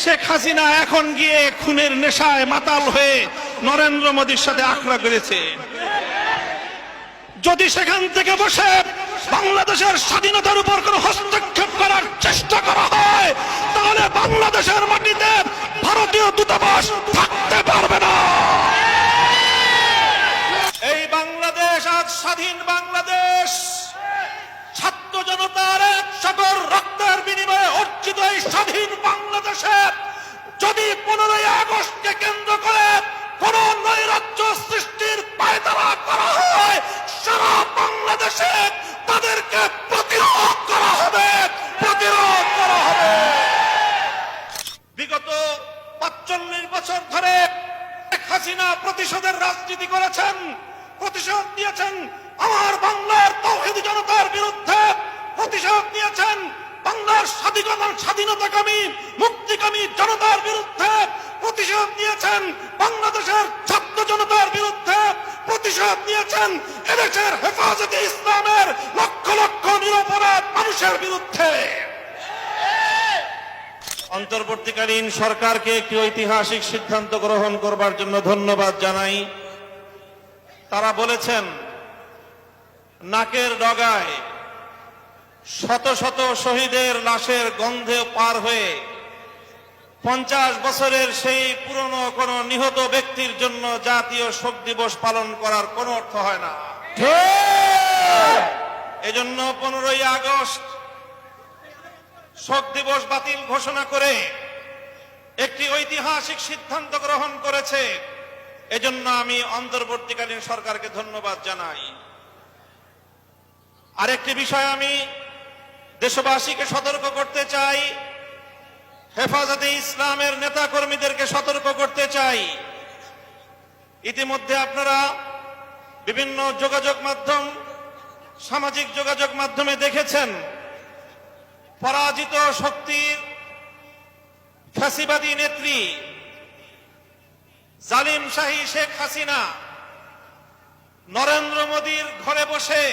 শেখ হাসিনা এখন গিয়ে খুনের নেশায় মাতাল হয়ে নরেন্দ্র মোদীর সাথে আখড়া করেছে। যদি সেখান থেকে বসে বাংলাদেশের স্বাধীনতার উপর কোনো হস্তক্ষেপ করার চেষ্টা করা হয়, তাহলে বাংলাদেশের মাটিতে ভারতীয় দূতাবাস থাকতে পারবে না। এই বাংলাদেশ আজ স্বাধীন বাংলাদেশ, ছাত্র জনতার এক সাগর রক্তের বিনিময়ে অর্জিত এই স্বাধীন বাংলাদেশে যদি 15ই আগস্টকে কেন্দ্র করে কোন নৈরাজ্য সৃষ্টির পায়তারা করা হয়, সারা বাংলাদেশে তাদেরকে প্রতিরোধ করা হবে। বিগত 45 বছর ধরে শেখ হাসিনা প্রতিশোধের রাজনীতি করেছেন, প্রতিশোধ দিয়েছেন আমার বাংলার তাওহীদি জনতার বিরুদ্ধে, প্রতিশোধ দিয়েছেন বাংলার স্বাধীনতাকামী মুক্তিকামী জনতার বিরুদ্ধে, প্রতিশোধ দিয়েছেন বাংলাদেশের ছাত্র জনতার বিরুদ্ধে, প্রতিশোধ দিয়েছেন এদেশের হেফাজতে ইসলামের লক্ষ লক্ষ নিরপরাধ মানুষের বিরুদ্ধে। অন্তর্বর্তীকালীন সরকারকে একটি ঐতিহাসিক সিদ্ধান্ত গ্রহণ করবার জন্য ধন্যবাদ জানাই। তারা বলেছেন নাকের ডগায় শত শত শহীদের লাশের গন্ধে পার হয়ে 50 বছরের সেই পুরনো কোন নিহত ব্যক্তির জন্য জাতীয় শোক দিবস পালন করার কোনো অর্থ হয় না। এজন্য 15ই আগস্ট শোক দিবস বাতিল ঘোষণা করে একটি ঐতিহাসিক সিদ্ধান্ত গ্রহণ করেছে। এজন্য আমি অন্তর্বর্তীকালীন সরকারকে ধন্যবাদ জানাই। আরেকটি বিষয় আমি দেশবাসীকে সতর্ক করতে চাই, হেফাজতে ইসলামের নেতা কর্মীদেরকে সতর্ক করতে চাই। ইতিমধ্যে আপনারা বিভিন্ন যোগাযোগ মাধ্যম, সামাজিক যোগাযোগ মাধ্যমে দেখেছেন পরাজিত শক্তির ফ্যাসিবাদী নেত্রী জালিম শাহী শেখ হাসিনা নরেন্দ্র মোদীর ঘরে বসে